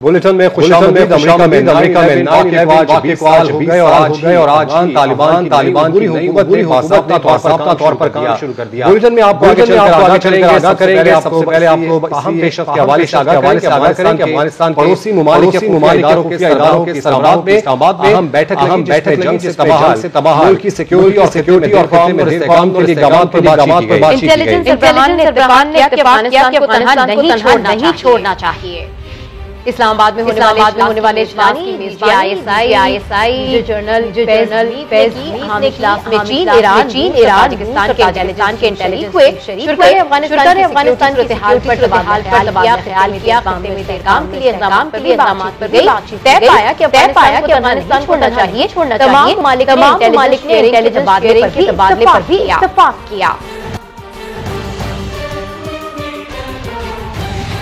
Bulletin में खुशामदीद America में 9/11 को आज हो गए और आज तालिबान की हुकूमत ने बाकायदा तौर पर काम शुरू कर दिया। बुलेटिन में आपको आगे चलकर करेंगे। सबसे पहले आपको अहम पेशरफ के हवाले से आगाह करें कि अफगानिस्तान पड़ोसी ममालिक के इदारों के इस्लामाबाद में अहम बैठक जंग से तबाह मुल्क की सिक्योरिटी और खित्ते में इस्तेहकाम के लिए इक़दामात पर बातचीत की गई। तालिबान ने अफगानिस्तान को तनहा नहीं छोड़ना चाहिए। इस्लामाबाद में होने वाले इजलास की मेजबानी आईएसआई जर्नल अहम इजलास में चीन, ईरान, पाकिस्तान के इंटेलिजेंस हुए। शुरा ने अफगानिस्तान की सूरत-ए-हाल पर तबादला ख्याल किया, खत्ते में इस्तेहकाम के लिए इक़दामात पर गई। तय पाया कि अफगानिस्तान को छोड़ना चाहिए। तमाम ममालिक ने इंटेलिजेंस तबादले पर भी इत्तफाक किया।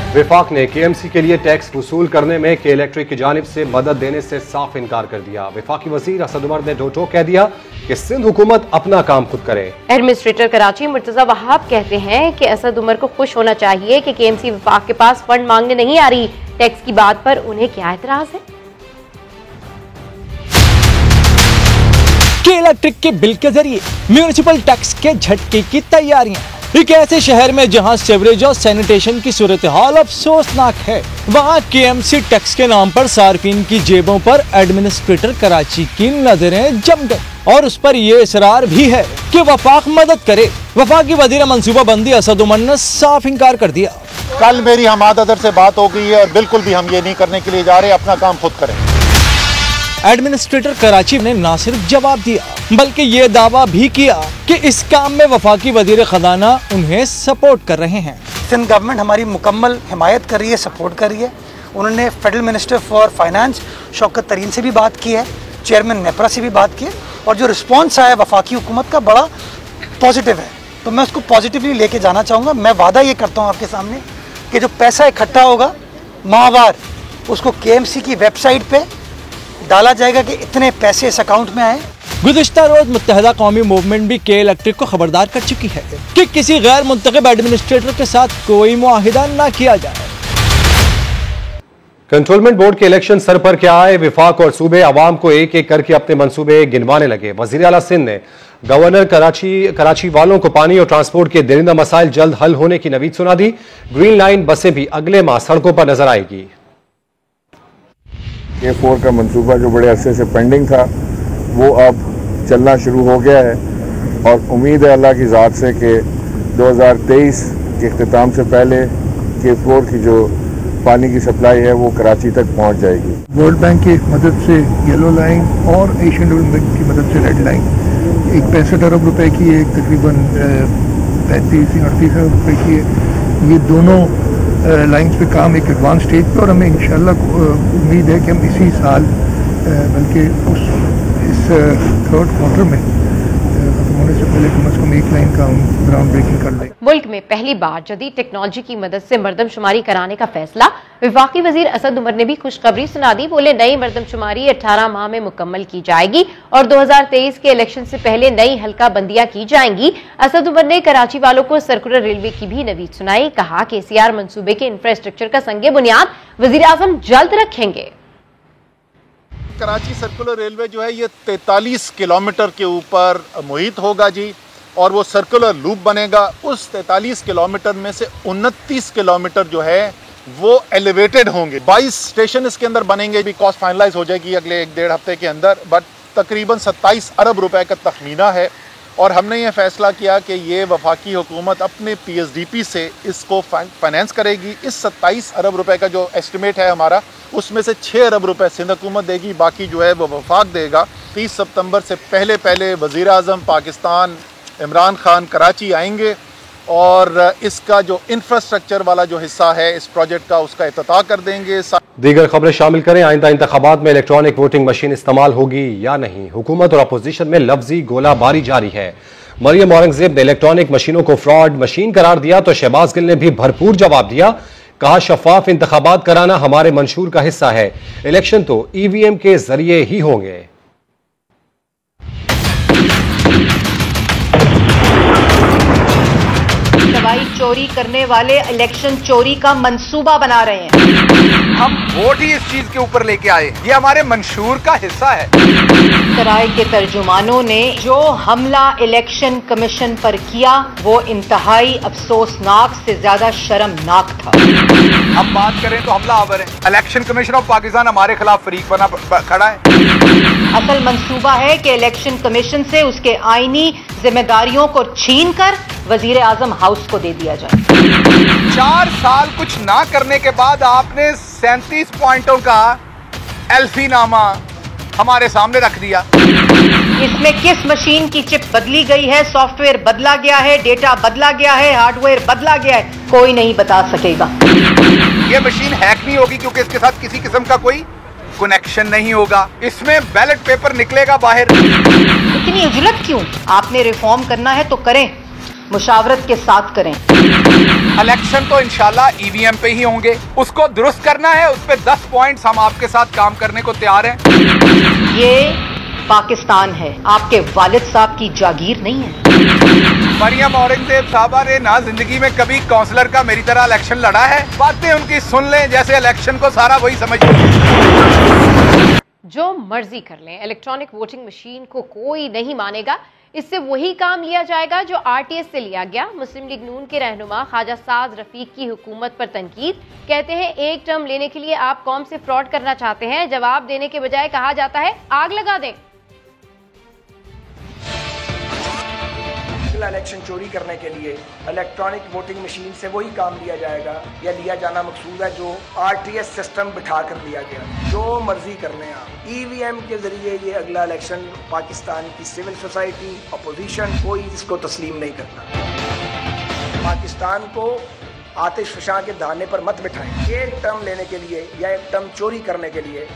विफाक ने केएमसी के लिए टैक्स वसूल करने में के इलेक्ट्रिक की जानिब से मदद देने से साफ इनकार कर दिया। विफाकी वजीर असद उमर ने दो टोक कह दिया कि सिंध हुकूमत अपना काम खुद करे। एडमिनिस्ट्रेटर कराची मुर्तजा वहाब कहते हैं कि असद उमर को खुश होना चाहिए कि केएमसी विफाक के पास फंड मांगने नहीं आ रही। टैक्स की बात पर उन्हें क्या एतराज है? के इलेक्ट्रिक के बिल के जरिए म्यूनिसिपल टैक्स के झटके की तैयारियां। एक ऐसे शहर में जहां सीवरेज और सैनिटेशन की सूरत हाल अफसोसनाक है, वहां केएमसी टैक्स के नाम पर सार्फिन की जेबों पर एडमिनिस्ट्रेटर कराची की नजरें जम गई और उस पर यह इसरार भी है कि वफाक मदद करे। वफाकी वजीर मंसूबाबंदी असद उमर ने साफ इनकार कर दिया। कल मेरी हमाद अदर से बात हो गई है और बिल्कुल भी हम ये नहीं करने के लिए जा रहे, अपना काम खुद करें। एडमिनिस्ट्रेटर कराची ने न सिर्फ जवाब दिया बल्कि ये दावा भी किया कि इस काम में वफाकी वजीर खजाना उन्हें सपोर्ट कर रहे हैं। सिंध गवर्नमेंट हमारी मुकम्मल हिमायत कर रही है, सपोर्ट कर रही है। उन्होंने federal minister for finance Shaukat तरीन से भी बात की है, चेयरमैन नेपरा से भी बात की है और जो रिस्पॉन्स आया वफाकी हुकूमत का बड़ा पॉजिटिव है, तो मैं उसको पॉजिटिवली लेके जाना चाहूँगा। मैं वादा ये करता हूँ आपके सामने कि जो पैसा इकट्ठा होगा माहवार उसको केएमसी की वेबसाइट पे डाला जाएगा कि इतने पैसे इस अकाउंट में आए। गुज़िश्ता रोज मुत्तहिदा कौमी मूवमेंट भी के इलेक्ट्रिक को खबरदार कर चुकी है कि किसी गैर मुंतखब एडमिनिस्ट्रेटर के साथ कोई मुआहिदा न किया जाए। कंट्रोलमेंट बोर्ड के इलेक्शन सर पर क्या आए, विफाक और सूबे आवाम को एक एक करके अपने मंसूबे गिनवाने लगे। वजीर आला सिंध ने गवर्नर कराची वालों को पानी और ट्रांसपोर्ट के दरिंदा मसाइल जल्द हल होने की नवीद सुना दी। ग्रीन लाइन बसें भी अगले माह सड़कों पर नजर आएगी। K4 का मंसूबा जो बड़े अरसे से पेंडिंग था वो अब चलना शुरू हो गया है और उम्मीद है अल्लाह की ज़ात से कि 2023 के इख्तिताम से पहले K4 की जो पानी की सप्लाई है वो कराची तक पहुंच जाएगी। वर्ल्ड बैंक की मदद से येलो लाइन और एशियन डेवलपमेंट बैंक की मदद से रेड लाइन एक 65 अरब रुपए की है, एक तकरीबन 35-38 अरब रुपए की है। ये दोनों लाइन्स पे काम एक एडवांस स्टेज पे और हमें इंशाल्लाह उम्मीद है कि हम इसी साल बल्कि इस थर्ड क्वार्टर में होने से पहले कम से कम एक लाइन का हम ग्राउंड ब्रेकिंग कर लें। मुल्क में पहली बार जदीद टेक्नोलॉजी की मदद से मरदमशुमारी कराने का फैसला। विफाकी वजीर असद उमर ने भी खुशखबरी सुना दी। बोले नई मरदमशुमारी 18 माह में मुकम्मल की जाएगी और 2023 के इलेक्शन से पहले नई हल्का बंदियां की जाएंगी। असद उमर ने कराची वालों को सर्कुलर रेलवे की भी नवीद सुनाई। कहा कि केसीआर मंसूबे के इंफ्रास्ट्रक्चर का संगे बुनियाद वजीर आजम जल्द रखेंगे। कराची सर्कुलर रेलवे जो है ये 43 किलोमीटर के ऊपर मुहित होगा जी और वो सर्कुलर लूप बनेगा। उस 43 किलोमीटर में से 29 किलोमीटर जो है वो एलिवेटेड होंगे। 22 स्टेशन इसके अंदर बनेंगे। भी कॉस्ट फाइनलाइज हो जाएगी अगले 1-1.5 हफ्ते के अंदर, बट तकरीबन 27 अरब रुपए का तखमीना है और हमने ये फैसला किया कि ये वफाकी हुकूमत अपने PSDP से इसको फाइनेंस करेगी। इस 27 अरब रुपए का जो एस्टिमेट है हमारा, उसमें से 6 अरब रुपए सिंध हुकूमत देगी, बाकी जो है वो वफाक देगा। 30 सितंबर से पहले वज़ीर आज़म पाकिस्तान इमरान खान कराची आएंगे और इसका जो इंफ्रास्ट्रक्चर वाला जो हिस्सा है इस प्रोजेक्ट का उसका इफ्तिताह कर देंगे। दीगर खबरें शामिल करें। आइंदा इंतखाबात में इलेक्ट्रॉनिक वोटिंग मशीन इस्तेमाल होगी या नहीं, हुकूमत और अपोजिशन में लफ्जी गोलाबारी जारी है। मरियम औरंगजेब ने इलेक्ट्रॉनिक मशीनों को फ्रॉड मशीन करार दिया तो शहबाज गिल ने भी भरपूर जवाब दिया। कहा शफाफ इंतखाबात कराना हमारे मंशूर का हिस्सा है, इलेक्शन तो EVM के जरिए ही होंगे। दवाई चोरी करने वाले इलेक्शन चोरी का मंसूबा बना रहे हैं। हम वोट ही इस चीज के ऊपर लेके आए, ये हमारे मंशूर का हिस्सा है। सराय के तर्जुमानों ने जो हमला इलेक्शन कमीशन पर किया वो इंतहाई अफसोसनाक से ज्यादा शर्मनाक था। अब बात करें तो हमला आवर है, इलेक्शन कमीशन ऑफ पाकिस्तान हमारे खिलाफ फरीक बना खड़ा है। असल मंसूबा है कि इलेक्शन कमीशन से उसके आईनी जिम्मेदारियों को छीन कर वजीर आजम हाउस को दे दिया जाए। 4 साल कुछ ना करने के बाद आपने 37 पॉइंटों का एल्फीनामा हमारे सामने रख दिया। इसमें किस मशीन की चिप बदली गई है, सॉफ्टवेयर बदला गया है, डेटा बदला गया है, हार्डवेयर बदला गया है, कोई नहीं बता सकेगा। ये मशीन हैक नहीं होगी क्योंकि इसके साथ किसी किस्म का कोई कनेक्शन नहीं होगा। इसमें बैलेट पेपर निकलेगा बाहर। इतनी उजलत क्यों? आपने रिफॉर्म करना है तो करें, मुशावरत के साथ करें। इलेक्शन तो इंशाल्लाह ईवीएम पे ही होंगे, उसको दुरुस्त करना है, उस पे 10 पॉइंट्स हम आपके साथ काम करने को तैयार हैं। ये पाकिस्तान है, आपके वालिद साहब की जागीर नहीं है। मरियम औरंगजेब साहबा ने ना जिंदगी में कभी काउंसलर का मेरी तरह इलेक्शन लड़ा है। बातें उनकी सुन लें जैसे इलेक्शन को सारा वही समझ। जो मर्जी कर लें, इलेक्ट्रॉनिक वोटिंग मशीन को कोई नहीं मानेगा। इससे वही काम लिया जाएगा जो आरटीएस से लिया गया। मुस्लिम लीग नून के रहनुमा ख्वाजा साद रफीक की हुकूमत पर तनकीद। कहते हैं एक टर्म लेने के लिए आप कौम से फ्रॉड करना चाहते हैं, जवाब देने के बजाय कहा जाता है आग लगा दें। इलेक्शन चोरी करने के लिए इलेक्ट्रॉनिक वोटिंग मशीन से वही काम लिया जाएगा या लिया जाना मकसूद है जो आरटीएस सिस्टम बिठा कर लिया गया। जो मर्जी करने आप ईवीएम के जरिए ये अगला इलेक्शन पाकिस्तान की सिविल सोसाइटी, अपोजिशन, कोई इसको तस्लीम नहीं करता। पाकिस्तान को आतिश फशां के दाने पर मत बिठाएं। एक टर्म लेने के लिए या एक टर्म चोरी करने के लिए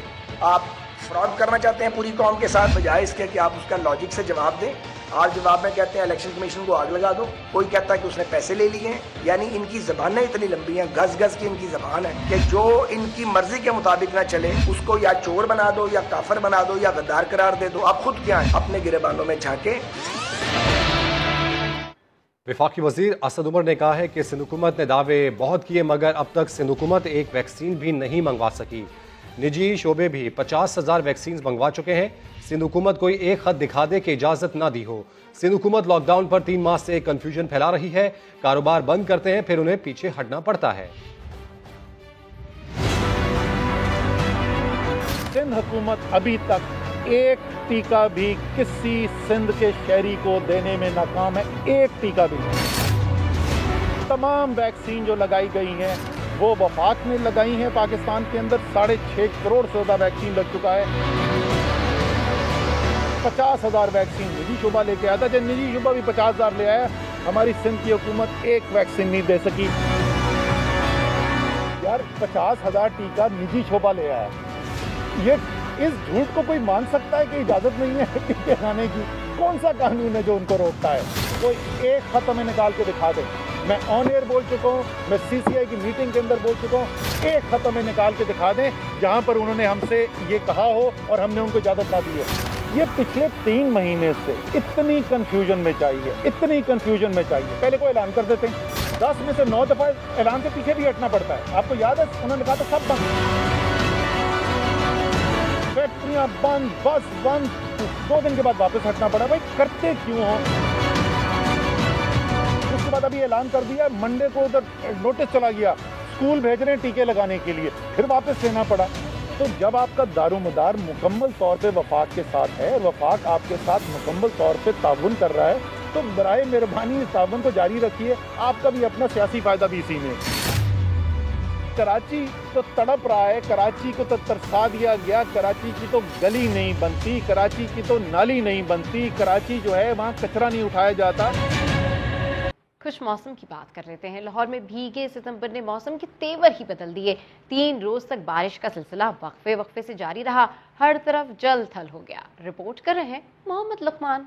आप फ्रॉड करना चाहते हैं पूरी कौम के साथ, बजाय इसके कि आप उसका लॉजिक से जवाब दें। और जवाब में कहते हैं इलेक्शन कमीशन को आग लगा दो, कोई कहता है कि उसने पैसे ले लिए हैं। यानी इनकी ज़बानें इतनी लंबी हैं, गज गज की इनकी ज़बान है कि जो इनकी मर्जी के मुताबिक ना चले उसको या चोर बना दो या काफिर बना दो या गद्दार करार दे दो। आप खुद क्या है अपने गिरेबानों में झांके। वफाकी वजीर असद उमर ने कहा है कि सिंध हुकूमत ने दावे बहुत किए मगर अब तक सिंध हुकूमत एक वैक्सीन भी नहीं मंगवा सकी। निजी शोबे भी 50,000 वैक्सीन मंगवा चुके हैं। सिंध हुकूमत कोई एक खत दिखा दे कि इजाजत ना दी हो। सिंध हुकूमत लॉकडाउन पर 3 माह से कंफ्यूजन फैला रही है। कारोबार बंद करते हैं फिर उन्हें पीछे हटना पड़ता है। सिंध हुकूमत अभी तक एक टीका भी किसी सिंध के शहरी को देने में नाकाम है। एक टीका भी नहीं। तमाम वैक्सीन जो लगाई गई हैं वो वफाक ने लगाई हैं। पाकिस्तान के अंदर 6.5 करोड़ से ज्यादा वैक्सीन लग चुका है। 50,000 वैक्सीन निजी शोबा लेके आया था, जब निजी शोबा भी 50,000 ले आया। हमारी सिंध की हुकूमत एक वैक्सीन नहीं दे सकी। यार 50,000 टीका निजी शोबा ले आया। ये इस झूठ को कोई मान सकता है कि इजाजत नहीं है टीके खाने की? कौन सा कानून है जो उनको रोकता है? कोई एक खत हमें निकाल के दिखा दे। मैं ऑन एयर बोल चुका हूँ, मैं सीसीआई की मीटिंग के अंदर बोल चुका हूँ। एक खत हमें निकाल के दिखा दें जहाँ पर उन्होंने हमसे ये कहा हो और हमने उनको इजाजत ना दी हो। ये पिछले 3 महीने से इतनी कंफ्यूजन में चाहिए, इतनी कंफ्यूजन में चाहिए। पहले को ऐलान कर देते हैं, 10 में से 9 दफा ऐलान से पीछे भी हटना पड़ता है। आपको याद है उन्होंने कहा था सब बंद, फैक्ट्रियां बंद, बस बंद। 2 दिन के बाद वापस हटना पड़ा। भाई करते क्यों हो? उसके बाद अभी ऐलान कर दिया, मंडे को उधर नोटिस चला गया, स्कूल भेज रहे हैं टीके लगाने के लिए, फिर वापस लेना पड़ा। तो जब आपका दारोमदार मुकम्मल तौर पे वफाक के साथ है, वफाक आपके साथ मुकम्मल तौर पे ताउन कर रहा है, तो बराए मेहरबानी इस ताउन को जारी रखिए। आपका भी अपना सियासी फायदा भी इसी में। कराची तो तड़प रहा है, कराची को तो तरसा दिया गया। कराची की तो गली नहीं बनती, कराची की तो नाली नहीं बनती, कराची जो है वहाँ कचरा नहीं उठाया जाता। खुश मौसम की बात कर लेते हैं। लाहौर में भीगे सितंबर ने मौसम के तेवर ही बदल दिए। 3 रोज तक बारिश का सिलसिला वक्फे वक्फे से जारी रहा। हर तरफ जल थल हो गया। रिपोर्ट कर रहे हैं मोहम्मद लुकमान।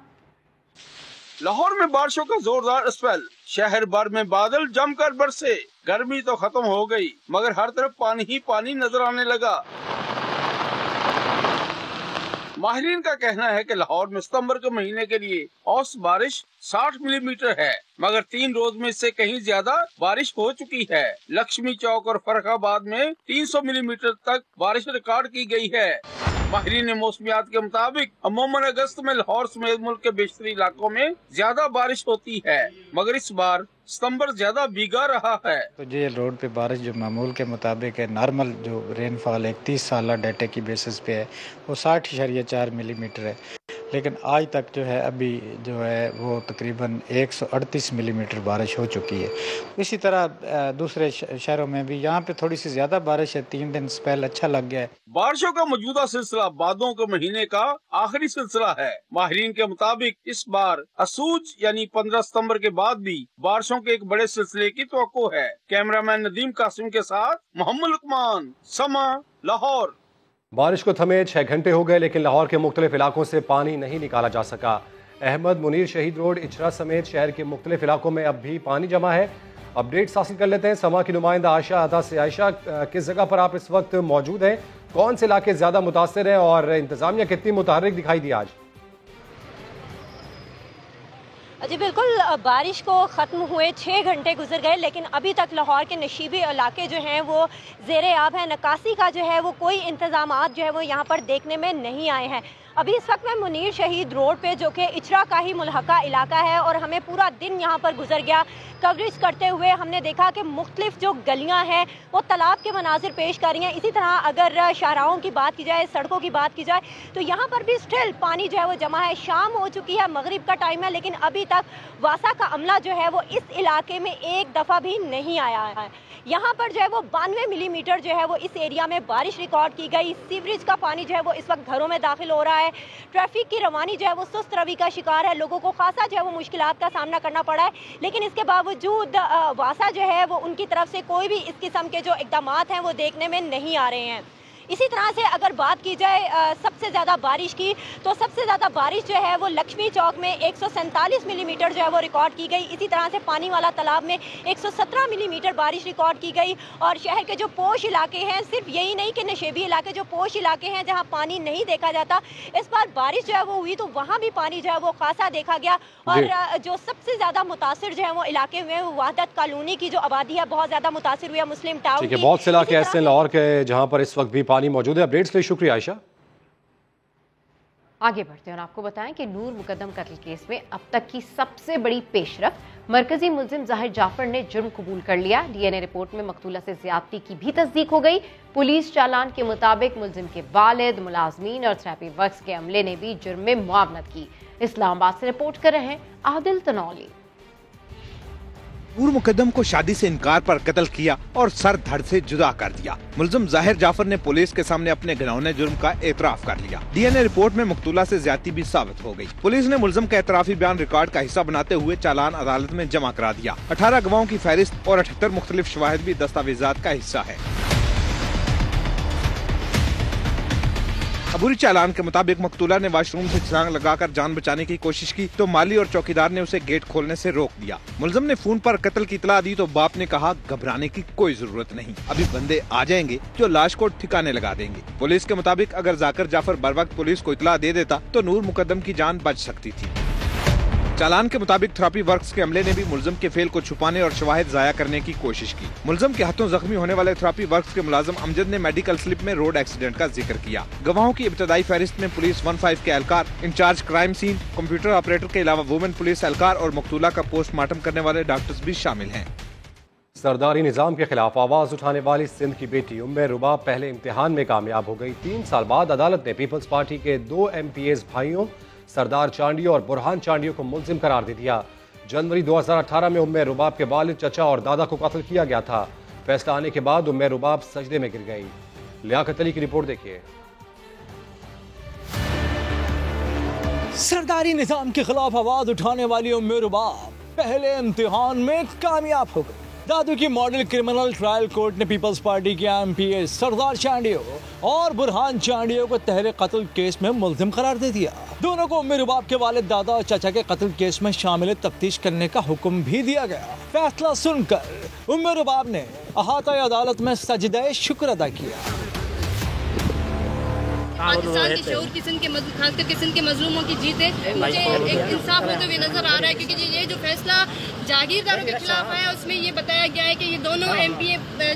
लाहौर में बारिशों का जोरदार स्पेल, शहर भर में बादल जमकर बरसे। गर्मी तो खत्म हो गई मगर हर तरफ पानी ही पानी नजर आने लगा। माहिरीन का कहना है कि लाहौर में सितंबर के महीने के लिए औसत बारिश 60 मिलीमीटर है, मगर 3 रोज में इससे कहीं ज्यादा बारिश हो चुकी है। लक्ष्मी चौक और फर्रुखाबाद में 300 मिलीमीटर तक बारिश रिकॉर्ड की गई है। माहिरीन मौसमियात के मुताबिक अमूमन अगस्त में लाहौर समेत मुल्क के बेशतरी इलाकों में ज्यादा बारिश होती है, मगर इस बार सितंबर ज्यादा भीगा रहा है। तो ये रोड पे बारिश जो मामूल के मुताबिक है, नॉर्मल जो रेनफॉल है 30 साल डाटा की बेसिस पे है वो 60.4 मिलीमीटर है, लेकिन आज तक जो है अभी जो है वो तकरीबन 138 मिलीमीटर बारिश हो चुकी है। इसी तरह दूसरे शहरों में भी यहाँ पे थोड़ी सी ज़्यादा बारिश है, 3 दिन स्पेल अच्छा लग गया है। बारिशों का मौजूदा सिलसिला बादों के महीने का आखिरी सिलसिला है। माहिरीन के मुताबिक इस बार असूज यानी 15 सितंबर के बाद भी बारिशों के एक बड़े सिलसिले की तवक्को है। कैमरामैन नदीम कासिम के साथ मोहम्मद लुकमान, समा, लाहौर। बारिश को थमे 6 घंटे हो गए, लेकिन लाहौर के मुख्तलिफ इलाकों से पानी नहीं निकाला जा सका। अहमद मुनीर शहीद रोड, इचरा समेत शहर के मुख्तलिफ इलाकों में अब भी पानी जमा है। अपडेट्स हासिल कर लेते हैं समा की नुमाइंदा आयशा अदा से। आयशा, किस जगह पर आप इस वक्त मौजूद हैं, कौन से इलाके ज़्यादा मुतासर हैं और इंतजामिया कितनी मुतहर्रिक दिखाई दी आज? जी बिल्कुल, बारिश को ख़त्म हुए 6 घंटे गुजर गए, लेकिन अभी तक लाहौर के नशीबी इलाके जो हैं वो ज़ेरे आब हैं। निकासी का जो है वो कोई इंतज़ामात जो है वो यहाँ पर देखने में नहीं आए हैं। अभी इस वक्त मैं मुनीर शहीद रोड पे, जो कि इचरा का ही मुल्हका इलाका है, और हमें पूरा दिन यहाँ पर गुजर गया कवरेज करते हुए। हमने देखा कि मुख्तलिफ जो गलियाँ हैं वो तालाब के मनाजिर पेश कर रही हैं। इसी तरह अगर शाहराहों की बात की जाए, सड़कों की बात की जाए, तो यहाँ पर भी स्टिल पानी जो है वो जमा है। शाम हो चुकी है, मगरिब का टाइम है, लेकिन अभी तक वासा का अमला जो है वो इस इलाके में एक दफ़ा भी नहीं आया है। यहाँ पर जो है वो 92 मिलीमीटर जो है वो इस एरिया में बारिश रिकॉर्ड की गई। सीवरेज का पानी जो है वो इस वक्त घरों में दाखिल हो रहा है। ट्रैफिक की रवानी जो है वो सुस्त रवि का शिकार है। लोगों को खासा जो है वो मुश्किलात का सामना करना पड़ा है, लेकिन इसके बावजूद वासा जो है वो उनकी तरफ से कोई भी इस किस्म के जो इक़दामात हैं वो देखने में नहीं आ रहे हैं। इसी तरह से अगर बात की जाए सबसे ज़्यादा बारिश की, तो सबसे ज़्यादा बारिश जो है वो लक्ष्मी चौक में 147 मिलीमीटर जो है वो रिकॉर्ड की गई। इसी तरह से पानी वाला तालाब में 117 मिलीमीटर बारिश रिकॉर्ड की गई। और शहर के जो पोश इलाके हैं, सिर्फ यही नहीं कि नशेबी इलाके, जो पोश इलाके हैं जहाँ पानी नहीं देखा जाता, इस बार बारिश जो है वो हुई तो वहाँ भी पानी जो है वो खासा देखा गया। और जो सबसे ज़्यादा मुतासिर जो है वो इलाके में वहदत कॉलोनी की जो आबादी है बहुत ज़्यादा मुतासिर हुई है। मुस्लिम टाउन की बहुत से इलाके ऐसे हैं लाहौर के जहाँ पर इस वक्त भी पानी मौजूद है। अपडेट्स के लिए शुक्रिया आयशा। आगे बढ़ते हैं और आपको बताएं कि नूर मुकद्दम कत्ल केस में अब तक की सबसे बड़ी पेशरफ, मरकजी मुल्जिम जाहिर जाफर ने जुर्म कबूल कर लिया। डीएनए रिपोर्ट में मकतूला से ज्यादती की भी तस्दीक हो गई। पुलिस चालान के मुताबिक मुल्जिम के वालिद, मुलाजमीन और थेरेपी वर्क्स के अमले ने भी जुर्म में मुआवनत की। इस्लामाबाद से रिपोर्ट कर रहे हैं आदिल तनौली। नूर मुकद्दम को शादी से इनकार पर कत्ल किया और सर धड़ से जुदा कर दिया। मुल्जिम जाहिर जाफर ने पुलिस के सामने अपने घिनौने जुर्म का एतराफ कर लिया। डीएनए रिपोर्ट में मकतूला से ज्यादती भी साबित हो गई। पुलिस ने मुल्जिम का एतराफी बयान रिकॉर्ड का हिस्सा बनाते हुए चालान अदालत में जमा करा दिया। 18 गवाहों की फहरिस्त और 78 मुख्तलिफ शवाहिद भी दस्तावेजात का हिस्सा है। अबूरी चालान के मुताबिक मकतूला ने वाशरूम से छलांग लगाकर जान बचाने की कोशिश की तो माली और चौकीदार ने उसे गेट खोलने से रोक दिया। मुल्जिम ने फोन पर कत्ल की इतला दी तो बाप ने कहा घबराने की कोई जरूरत नहीं, अभी बंदे आ जाएंगे जो लाश को ठिकाने लगा देंगे। पुलिस के मुताबिक अगर जाकिर जाफर बर वक्त पुलिस को इतला दे देता तो नूर मुकद्दम की जान बच सकती थी। चालान के मुताबिक थेरेपी वर्क्स के अमले ने भी मुल्जिम के फेल को छुपाने और शवाहिद जाया करने की कोशिश की। मुल्जिम के हाथों जख्मी होने वाले थेरेपी वर्क्स के मुलाजिम अमजद ने मेडिकल स्लिप में रोड एक्सीडेंट का जिक्र किया। गवाहों की इब्तदाई फहरिस्त में पुलिस 15 के एहलकार, incharge crime scene, computer operator के अलावा वुमेन पुलिस एहलकार और मकतूला का पोस्टमार्टम करने वाले डॉक्टर्स भी शामिल हैं। सरदारी निजाम के खिलाफ आवाज उठाने वाली सिंध की बेटी उम्मे रुबाब पहले इम्तिहान में कामयाब हो गई। 3 साल बाद अदालत ने पीपल्स पार्टी के 2 MPs भाइयों सरदार चांडियो और बुरहान चांडियो को मुल्जिम करार दे दिया। जनवरी 2018 में उम्मे रुबाब के वालिद, चचा और दादा को कत्ल किया गया था। फैसला आने के बाद उम्मे रुबाब सजदे में गिर गई। लियाकत अली की रिपोर्ट देखिए। सरदारी निजाम के खिलाफ आवाज उठाने वाली उम्मे रुबाब पहले इम्तिहान में कामयाब हो गई। दादू की मॉडल क्रिमिनल ट्रायल कोर्ट ने पीपल्स पार्टी के MPs सरदार चांडियो और बुरहान चांडियो को तहरीर कत्ल केस में मुल्जिम करार दे दिया। दोनों को उम्मे रुबाब के वालिद, दादा और चाचा के कत्ल केस में शामिल तफ्तीश करने का हुक्म भी दिया गया। फैसला सुनकर उम्मे रुबाब ने अहाता अदालत में सजदे शुक्र अदा किया। पाकिस्तान के शऊर खासकर किस्म के मजलूमों की जीत है। मुझे एक इंसाफ होते हुए नजर आ रहा है, क्योंकि ये जो फैसला जागीरदारों के खिलाफ आया उसमें ये बताया गया है कि ये दोनों MP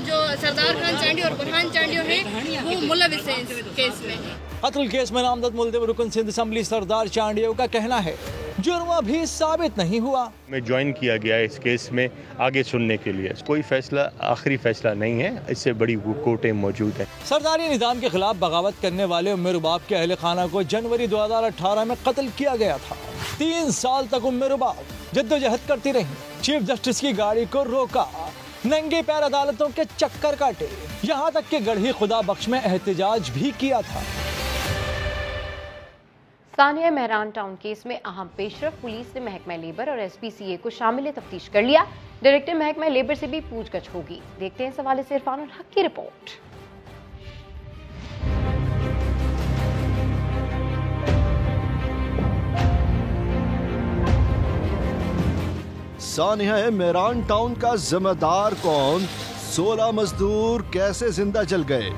जो सरदार खान चांडी और बुरहान चांडियो हैं वो मुलविस हैं इस केस में। कत्ल केस में नामजद मुल्ज़िम रुकन सिंध असम्बली सरदार चांडियो का कहना है जुर्म अभी साबित नहीं हुआ। में ज्वाइन किया गया है इस केस में आगे सुनने के लिए। कोई फैसला आखिरी फैसला नहीं है, इससे बड़ी कोर्टें मौजूद है। सरदारी निजाम के खिलाफ बगावत करने वाले उम्मे रुबाब के अहले खाना को जनवरी 2018 में कत्ल किया गया था। 3 साल तक उम्मे रुबाब जद्दोजहद करती रही, चीफ जस्टिस की गाड़ी को रोका, नंगे पैर अदालतों के चक्कर काटे, यहाँ तक कि गढ़ी खुदा बख्श में एहतजाज भी किया था। सानिया मेहरान टाउन केस में अहम पेशरफ, पुलिस ने महकमा लेबर और SPCA को शामिल तफ्तीश कर लिया। डायरेक्टर महकमा लेबर से भी पूछगछ होगी। देखते हैं इस हवाले से इरफानुल हक की रिपोर्ट। सानिया मेहरान टाउन का जिम्मेदार कौन? 16 मजदूर कैसे जिंदा जल गए?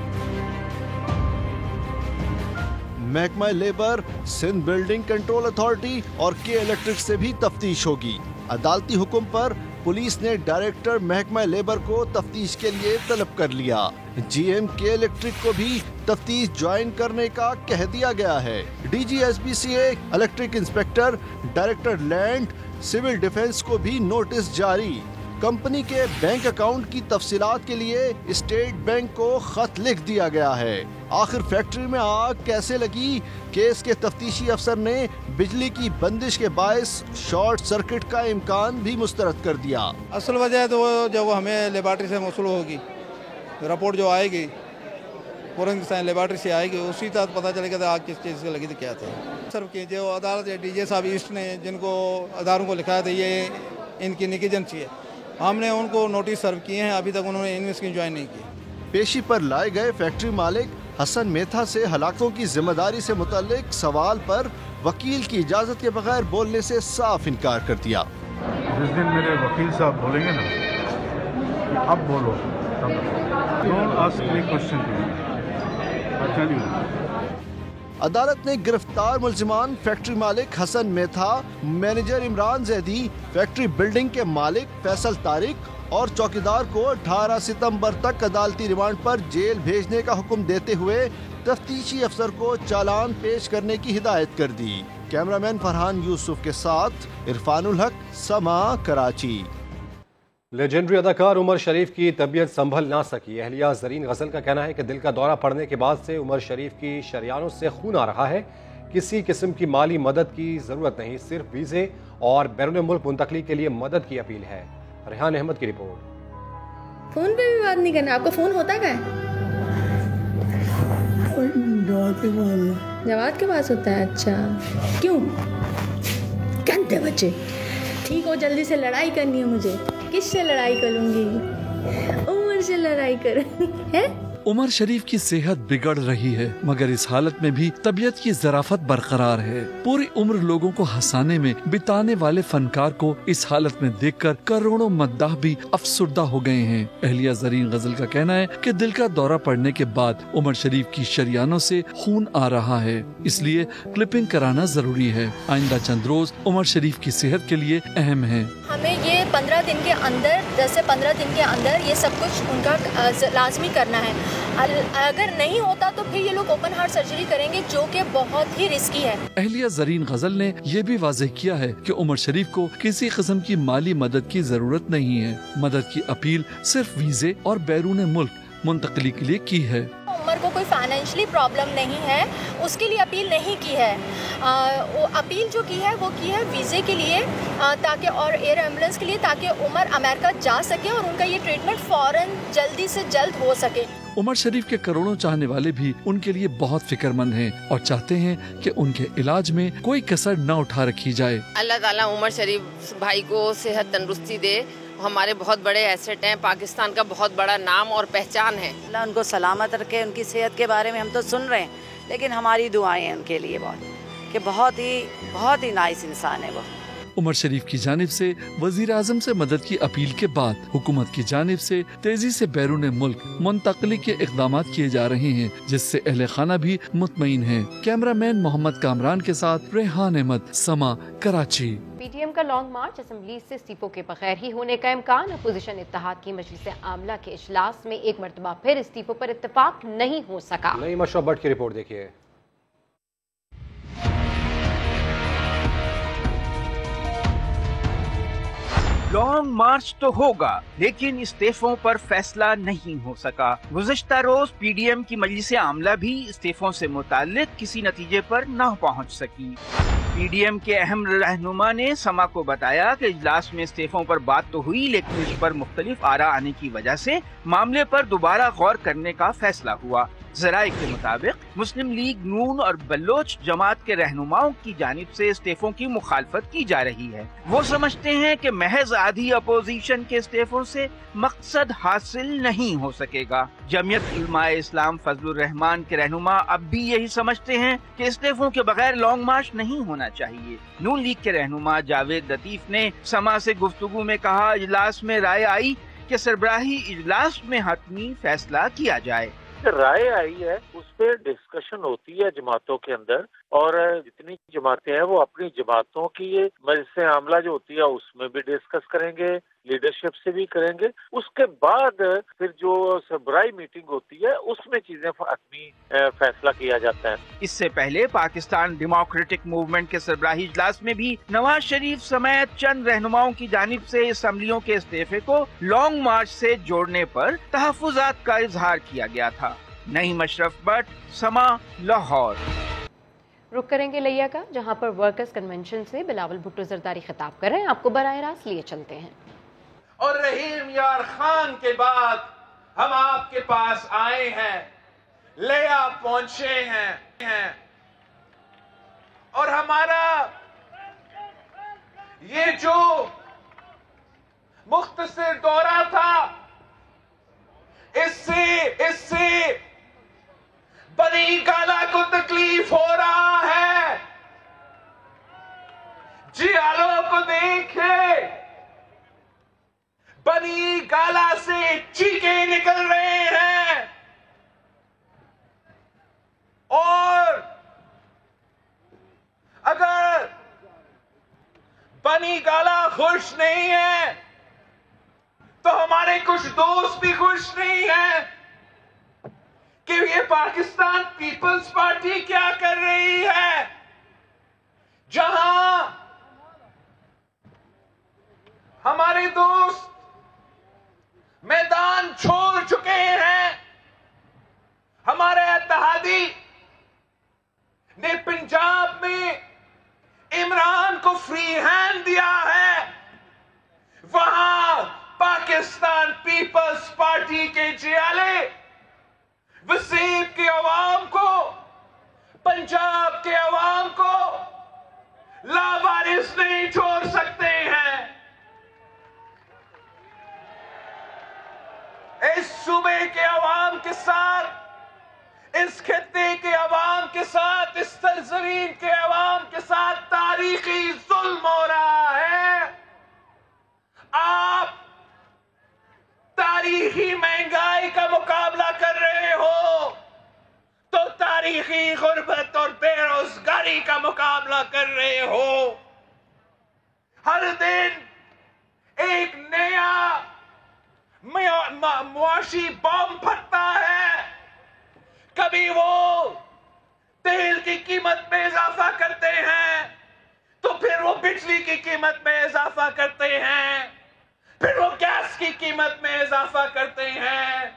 महकमा labour, Sindh building control authority और के इलेक्ट्रिक से भी तफ्तीश होगी। अदालती हुक्म पर पुलिस ने डायरेक्टर महकमा लेबर को तफ्तीश के लिए तलब कर लिया। GM के इलेक्ट्रिक को भी तफ्तीश ज्वाइन करने का कह दिया गया है। DG SPCA, electric inspector, director land, civil defence को भी नोटिस जारी। कंपनी के बैंक अकाउंट की तफसीलात के लिए स्टेट बैंक को खत लिख दिया गया है। आखिर फैक्ट्री में आग कैसे लगी? केस के तफ्तीशी अफसर ने बिजली की बंदिश के बायस शॉर्ट सर्किट का इम्कान भी मुस्तरद कर दिया। असल वजह तो जब हमें लेबॉर्ट्री से मौसूल होगी, रिपोर्ट जो आएगी फॉरेंसिक साइंस लेबॉर्ट्री से आएगी, उसी तक पता चलेगा आग किस चीज़ से लगी तो क्या था। सर की जो अदालत DJ साहब ईस्ट ने जिनको अदारों को लिखा था ये इनकी निगेजेंसी है, हमने उनको नोटिस सर्व किए हैं, अभी तक उन्होंने इन्वेस्टिगेशन ज्वाइन नहीं की। पेशी पर लाए गए फैक्ट्री मालिक हसन मेथा से हलाकतों की जिम्मेदारी से मुताल्लिक सवाल पर वकील की इजाजत के बगैर बोलने से साफ इनकार कर दिया। जिस दिन मेरे वकील साहब बोलेंगे ना कि अब बोलो, डोंट आस्क मी क्वेश्चन, अदालत ने गिरफ्तार मुल्जिमान फैक्ट्री मालिक Hasan Metha, manager Imran Zaidi, factory building के मालिक फैसल तारिक और चौकीदार को 18 सितंबर तक अदालती रिमांड पर जेल भेजने का हुक्म देते हुए तफ्तीशी अफसर को चालान पेश करने की हिदायत कर दी। कैमरामैन फरहान यूसुफ के साथ इरफानुल हक, समा, कराची। लेजेंडरी अदाकार उमर शरीफ की तबीयत संभल ना सकी। अहलिया ज़रीन गज़ल का कहना है कि दिल का दौरा पड़ने के बाद से उमर शरीफ की शरियानों से खून आ रहा है। किसी किस्म की माली मदद की ज़रूरत नहीं, सिर्फ वीज़े और बैरून मुल्क मुंतकली के लिए मदद की अपील है। रेहान अहमद की रिपोर्ट। फोन पे भी बात नहीं करना, आपका फोन होता क्या है? जवाब के पास होता है। अच्छा, क्यों? कहते बच्चे ठीक हो, जल्दी से लड़ाई करनी है मुझे। किससे लड़ाई करूंगी? उमर से लड़ाई करूंगी है? उमर शरीफ की सेहत बिगड़ रही है, मगर इस हालत में भी तबीयत की ज़राफत बरकरार है। पूरी उम्र लोगों को हंसाने में बिताने वाले फनकार को इस हालत में देखकर करोड़ों मद्दाह भी अफसुर्दा हो गए हैं। अहलिया ज़रीन गज़ल का कहना है कि दिल का दौरा पड़ने के बाद उमर शरीफ की शरियानों से खून आ रहा है, इसलिए क्लिपिंग कराना जरूरी है। आइंदा चंद रोज उमर शरीफ की सेहत के लिए अहम है। हमें ये 15 दिन के अंदर, 10 से 15 दिन के अंदर ये सब कुछ उनका लाजमी करना है। अगर नहीं होता तो फिर ये लोग ओपन हार्ट सर्जरी करेंगे, जो कि बहुत ही रिस्की है। अहलिया ज़रीन गज़ल ने ये भी वाज़ेह किया है कि उमर शरीफ को किसी किस्म की माली मदद की जरूरत नहीं है। मदद की अपील सिर्फ वीज़े और बैरून मुल्क मुंतकली के लिए की है। उमर को कोई फाइनेंशियली प्रॉब्लम नहीं है, उसके लिए अपील नहीं की है। वो अपील जो की है वो की है वीज़े के लिए, ताकि और एयर एम्बुलेंस के लिए, ताकि उमर अमेरिका जा सके और उनका ये ट्रीटमेंट फौरन जल्दी से जल्द हो सके। उमर शरीफ के करोड़ों चाहने वाले भी उनके लिए बहुत फिक्रमंद हैं और चाहते हैं कि उनके इलाज में कोई कसर न उठा रखी जाए। अल्लाह ताला उमर शरीफ भाई को सेहत तंदुरुस्ती दे। हमारे बहुत बड़े एसेट हैं, पाकिस्तान का बहुत बड़ा नाम और पहचान है। अल्लाह उनको सलामत रखे। उनकी सेहत के बारे में हम तो सुन रहे हैं, लेकिन हमारी दुआएं हैं उनके लिए बहुत, कि बहुत ही नाइस इंसान है वो। उमर शरीफ की जानिब से वजीर आजम से मदद की अपील के बाद हुकूमत की जानिब से तेजी से बैरून मुल्क मुंतकली के इकदाम किए जा रहे हैं, जिससे अहले खाना भी मुतमईन है। कैमरामैन मोहम्मद कामरान के साथ रेहान अहमद, समा, कराची। पीटीएम का लॉन्ग मार्च असेंबली से इस्तीफों के बगैर ही होने का इम्कान। अपोजिशन इत्तेहाद की मजलिस आमला के इजलास में एक मरतबा फिर इस्तीफों पर इत्तेफाक नहीं हो सका। नई मशरफ भट्ट की रिपोर्ट देखिए। लॉन्ग मार्च तो होगा, लेकिन इस्तीफों पर फैसला नहीं हो सका। गुज़िश्ता रोज पीडीएम की मजलिस आमला भी इस्तीफों से मुताल्लिक किसी नतीजे पर न पहुंच सकी। पीडीएम के अहम रहनुमा ने समा को बताया कि इजलास में इस्तीफों पर बात तो हुई, लेकिन इस पर मुख्तलिफ आरा आने की वजह से मामले पर दोबारा गौर करने का फैसला हुआ। ज़राए के मुताबिक मुस्लिम लीग नून और बलोच जमात के रहनुमाओं की जानिब से इस्तीफों की मुखालफत की जा रही है। वो समझते हैं कि महज आधी अपोजिशन के इस्तीफों से मकसद हासिल नहीं हो सकेगा। जमीयत उलमाए इस्लाम फजलुर रहमान के रहनुमा अब भी यही समझते हैं कि इस्तीफों के बगैर लॉन्ग मार्च नहीं होना चाहिए। नून लीग के रहनुमा जावेद लतीफ ने समा से गुफ्तगू में कहा, इजलास में राय आई कि सरबराही इजलास में हतमी फैसला किया जाए। राय आई है, उस पर डिस्कशन होती है जमातों के अंदर, और जितनी जमातें हैं वो अपनी जमातों की ये मजलिस आमला जो होती है उसमें भी डिस्कस करेंगे, लीडरशिप से भी करेंगे। उसके बाद फिर जो सरबराही मीटिंग होती है उसमें चीजें हतमी फैसला किया जाता है। इससे पहले पाकिस्तान डेमोक्रेटिक मूवमेंट के सरबराही इजलास में भी नवाज शरीफ समेत चंद रहनुमाओं की जानिब से असम्बलियों के इस्तीफे को लॉन्ग मार्च से जोड़ने पर तहफ्फुजात का इजहार किया गया था। नई मशरफ भट्ट, समा, लाहौर। रुक करेंगे लिया का, जहां पर वर्कर्स कन्वेंशन से बिलावल भुट्टो जरदारी खिताब कर रहे हैं। आपको बराह रास्त लिए चलते हैं। और रहीम यार खान के बाद हम आपके पास आए हैं, लिया पहुंचे हैं और हमारा ये जो मुख्तसर दौरा था, इससे बनी गाला को तकलीफ हो रहा है। जियालों को देखे, बनी गाला से चीखे निकल रहे हैं और अगर बनी गाला खुश नहीं है तो हमारे कुछ दोस्त भी खुश नहीं है कि ये पाकिस्तान पीपल्स पार्टी क्या कर रही है, जहां हमारे दोस्त मैदान छोड़ चुके हैं। हमारे इत्तेहादी ने पंजाब में इमरान को फ्री हैंड दिया है, वहां पाकिस्तान पीपल्स पार्टी के जियाले वसीम के अवाम को, पंजाब के अवाम को लावारिस नहीं छोड़ सकते हैं। इस सूबे के अवाम के साथ, इस खित्ते के अवाम के साथ, इस सरजमीन के अवाम के साथ तारीखी जुल्म हो रहा है। आप तारीखी महंगाई का मुकाबला कर रहे हो तो तारीखी गुर्बत और बेरोजगारी का मुकाबला कर रहे हो। हर दिन एक नया मुआशी बम फटता है। कभी वो तेल की कीमत में इजाफा करते हैं तो फिर वो बिजली की कीमत में इजाफा करते हैं, फिर वो गैस की कीमत में इजाफा करते हैं,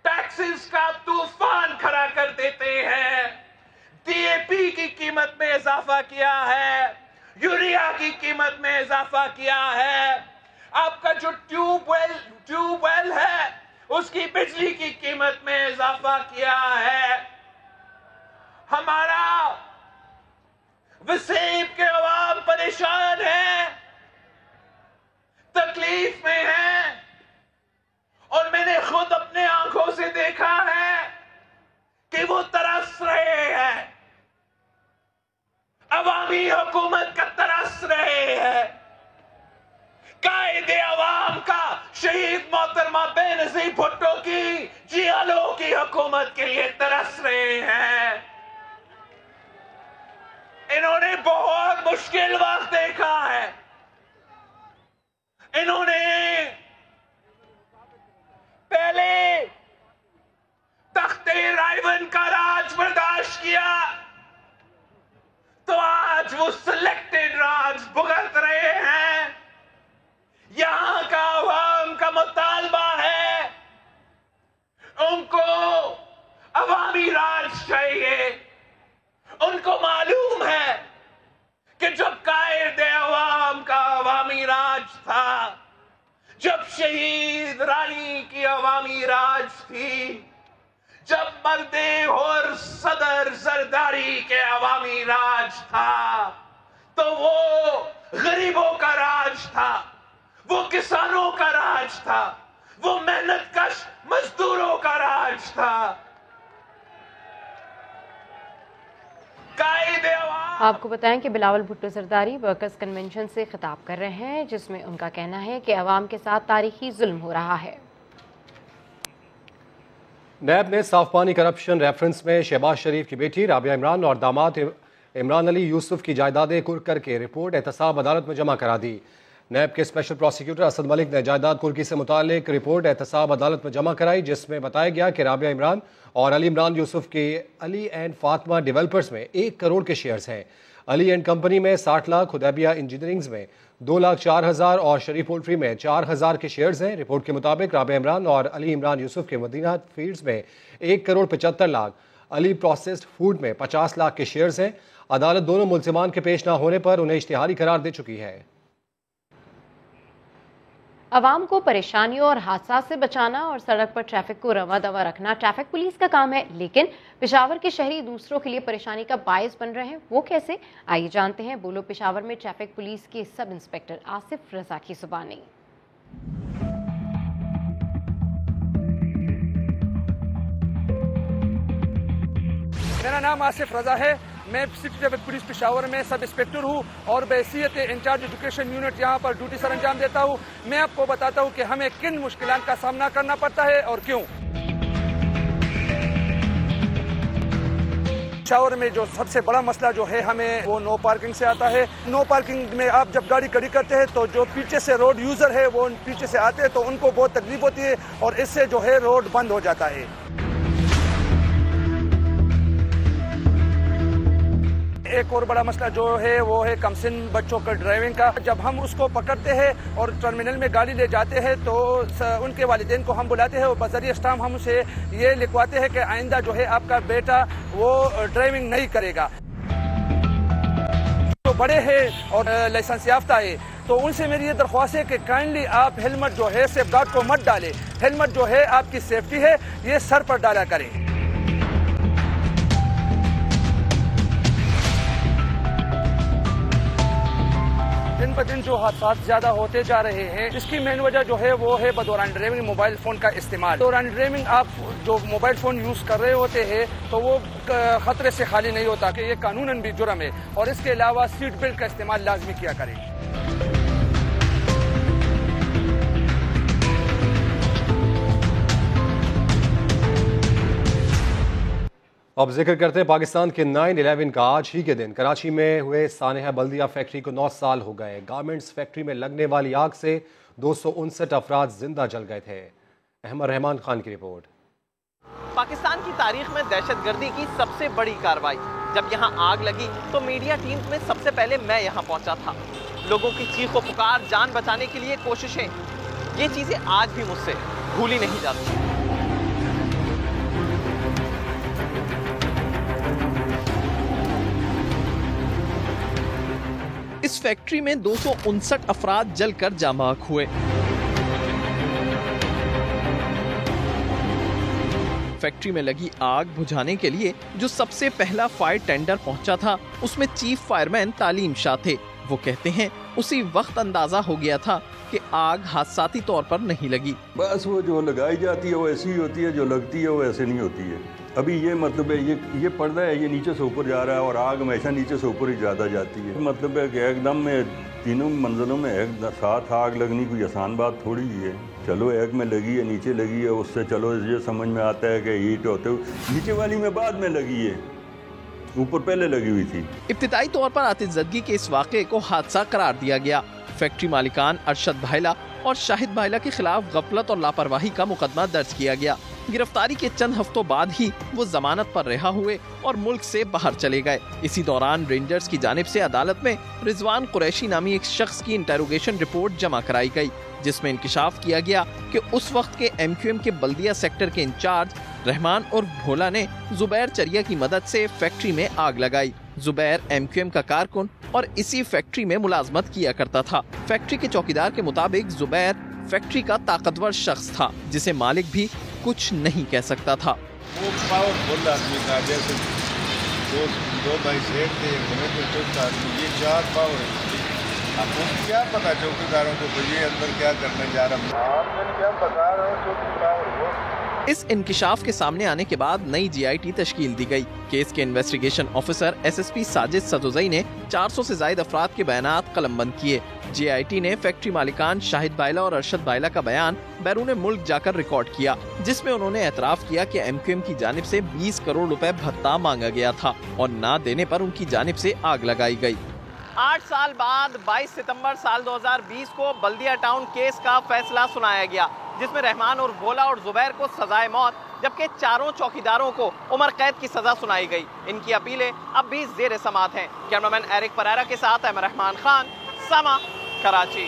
टैक्सेस का तूफान खड़ा कर देते हैं। डीएपी की कीमत में इजाफा किया है, यूरिया की कीमत में इजाफा किया है, आपका जो ट्यूबवेल है उसकी बिजली की कीमत में इजाफा किया है। हमारा वसीम के अवाम परेशान है, तकलीफ में है, और मैंने खुद अपने आंखों से देखा है कि वो तरस रहे हैं, अवामी हुकूमत का तरस रहे हैं। बेनजीर भुट्टो की जियालो की हुकूमत के लिए तरस रहे हैं। इन्होंने बहुत मुश्किल वक्त देखा है। इन्होंने पहले तख्ते रायवन का राज बर्दाश्त किया, तो आज वो सिलेक्टेड राज भुगत रहे हैं। यहां का अवाम का मुतालबा है, उनको अवामी राज चाहिए। उनको मालूम है कि जब कायदे अवाम का अवामी राज था, जब शहीद रानी की अवामी राज थी, जब मर्दे और सदर जरदारी के अवामी राज था, तो वो गरीबों का राज था, वो किसानों का राज था, वो मेहनतकश मजदूरों का राज था। आपको बताएं कि बिलावल भुट्टो जरदारी वर्कर्स कन्वेंशन से खिताब कर रहे हैं, जिसमें उनका कहना है कि अवाम के साथ तारीखी जुल्म हो रहा है। नैब ने साफ पानी करप्शन रेफरेंस में शहबाज शरीफ की बेटी राबिया इमरान और दामाद इमरान अली यूसुफ की जायदादें कुर्क करके रिपोर्ट एहतसाब अदालत में जमा करा दी। नैब के स्पेशल प्रोसिक्यूटर असद मलिक ने जायदाद कुर्की से मुतालिक रिपोर्ट एहतसाब अदालत में जमा कराई, जिसमें बताया गया कि राबिया इमरान और अली इमरान यूसुफ के अली एंड फातिमा डेवलपर्स में 1 करोड़ के शेयर्स हैं। अली एंड कंपनी में 60 लाख, हुदैबिया इंजीनियरिंग्स में 2,04,000 और शरीफ पोल्ट्री में 4,000 के शेयर्स हैं। रिपोर्ट के मुताबिक राबिया इमरान और अली इमरान यूसुफ के मदीना फीड्स में 1 करोड़ 75 लाख, अली प्रोसेस्ड फूड में 50 लाख के शेयर्स हैं। अदालत दोनों मुल्जिमान के पेश न होने पर उन्हें इश्तिहारी करार दे चुकी है। अवाम को परेशानियों और हादसा से बचाना और सड़क पर ट्रैफिक को रवा दवा रखना ट्रैफिक पुलिस का काम है, लेकिन पेशावर के शहरी दूसरों के लिए परेशानी का बायस बन रहे हैं। वो कैसे, आइए जानते हैं बोलो पेशावर में ट्रैफिक पुलिस के सब इंस्पेक्टर आसिफ रजा की जुबानी। मेरा नाम आसिफ रजा है। मैं सिटी ट्रैफिक पुलिस पेशावर में सब इंस्पेक्टर हूँ और बहैसियत इंचार्ज एजुकेशन यूनिट यहाँ पर ड्यूटी सर अंजाम देता हूँ। मैं आपको बताता हूँ कि हमें किन मुश्किलात का सामना करना पड़ता है और क्यों। पेशावर में जो सबसे बड़ा मसला जो है हमें वो नो पार्किंग से आता है। नो पार्किंग में आप जब गाड़ी खड़ी करते हैं तो जो पीछे से रोड यूजर है वो पीछे से आते हैं तो उनको बहुत तकलीफ होती है और इससे जो है रोड बंद हो जाता है। एक और बड़ा मसला जो है वो है कमसिन बच्चों का ड्राइविंग का। जब हम उसको पकड़ते हैं और टर्मिनल में गाड़ी ले जाते हैं तो उनके वालिदैन को हम बुलाते हैं और बजरिया स्टाम्प हम उसे ये लिखवाते हैं कि आइंदा जो है आपका बेटा वो ड्राइविंग नहीं करेगा। जो बड़े हैं और लाइसेंस याफ्ता है तो उनसे मेरी ये दरख्वास्त है कि काइंडली आप हेलमेट जो है सेफ गार्ड को मत डालें। हेलमेट जो है आपकी सेफ्टी है, ये सर पर डाला करें। दिन ब दिन जो हादसा ज्यादा होते जा रहे हैं, इसकी मेन वजह जो है वो है बदौरान ड्राइविंग मोबाइल फोन का इस्तेमाल। दौरान ड्राइविंग आप जो मोबाइल फोन यूज कर रहे होते हैं तो वो खतरे से खाली नहीं होता कि ये कानूनन भी जुर्म है और इसके अलावा सीट बेल्ट का इस्तेमाल लाजमी किया करें। अब जिक्र करते हैं पाकिस्तान के 9/11 का। आज ही के दिन कराची में हुए सानेहा बल्दिया फैक्ट्री को 9 साल हो गए। गारमेंट्स फैक्ट्री में लगने वाली आग से 259 अफराद जिंदा जल गए थे। अहमद रहमान खान की रिपोर्ट। पाकिस्तान की तारीख में दहशतगर्दी की सबसे बड़ी कार्रवाई। जब यहाँ आग लगी तो मीडिया टीम में सबसे पहले मैं यहाँ पहुँचा था। लोगों की चीख व पुकार, जान बचाने के लिए कोशिशें, ये चीजें आज भी मुझसे भूली नहीं जाती। इस फैक्ट्री में 259 अफराद जलकर जामाक हुए। फैक्ट्री में लगी आग बुझाने के लिए जो सबसे पहला फायर टेंडर पहुंचा था, उसमें चीफ फायरमैन तालीम शाह थे। वो कहते हैं उसी वक्त अंदाजा हो गया था कि आग हादसाती तौर पर नहीं लगी। बस वो जो लगाई जाती है वो ऐसी होती है, जो लगती है वो ऐसे नहीं होती है। अभी ये मतलब है ये पर्दा है, ये नीचे से ऊपर जा रहा है और आग हमेशा नीचे से ऊपर ही ज़्यादा जाती है। मतलब है कि एकदम में तीनों मंजिलों में एक साथ आग लगनी कोई आसान बात थोड़ी ही है। चलो एक में लगी है, नीचे लगी है, उससे चलो ये समझ में आता है कि हीट होते हुए नीचे वाली में बाद में लगी है, ऊपर पहले लगी हुई थी। इब्तिदाई तौर पर आतिशज़दगी के इस वाक़े को हादसा करार दिया गया। फैक्ट्री मालिकान अरशद भायला और शाहिद भायला के खिलाफ गफलत और लापरवाही का मुकदमा दर्ज किया गया। गिरफ्तारी के चंद हफ्तों बाद ही वो जमानत पर रिहा हुए और मुल्क से बाहर चले गए। इसी दौरान रेंजर्स की जानिब से अदालत में रिजवान कुरैशी नामी एक शख्स की इंटेरोगेशन रिपोर्ट जमा कराई गई, जिसमें इंकिशाफ किया गया कि उस वक्त के MQM के बल्दिया सेक्टर के इंचार्ज रहमान और भोला ने जुबैर चरिया की मदद से फैक्ट्री में आग लगाई। जुबैर MQM का कारकुन और इसी फैक्ट्री में मुलाजमत किया करता था। फैक्ट्री के चौकीदार के मुताबिक जुबैर फैक्ट्री का ताकतवर शख्स था, जिसे मालिक भी कुछ नहीं कह सकता था। वो पावरफुल आदमी था, जैसे दो भाई सेठ थे, ये 4 पावर है। आपको क्या पता चौकीदारों को ये अंदर क्या करने जा रहा है? क्या बता रहा हूँ, चौकीदार वो। इस इंकिशाफ के सामने आने के बाद नई GIT तश्कील दी गई। केस के इन्वेस्टिगेशन ऑफिसर SSP साजिद सदुजई ने 400 से ज्यादा अफराद के बयानात कलमबंद किए। GIT ने फैक्ट्री मालिकान शाहिद भायला और अरशद भायला का बयान बैरून मुल्क जाकर रिकॉर्ड किया, जिसमें उन्होंने एतराफ किया कि MQM की जानिब से 20 करोड़ रुपए भत्ता मांगा गया था और न देने पर उनकी जानिब से आग लगाई गई। 8 साल बाद 22 सितंबर साल 2020 को बल्दिया टाउन केस का फैसला सुनाया गया, जिसमें रहमान और भोला और जुबैर को सजाए मौत, जबकि चारों चौकीदारों को उम्र कैद की सजा सुनाई गई। इनकी अपीलें अब भी जेर समाअत हैं। कैमरामैन एरिक परेरा के साथ अहमद रहमान खान, समा, कराची।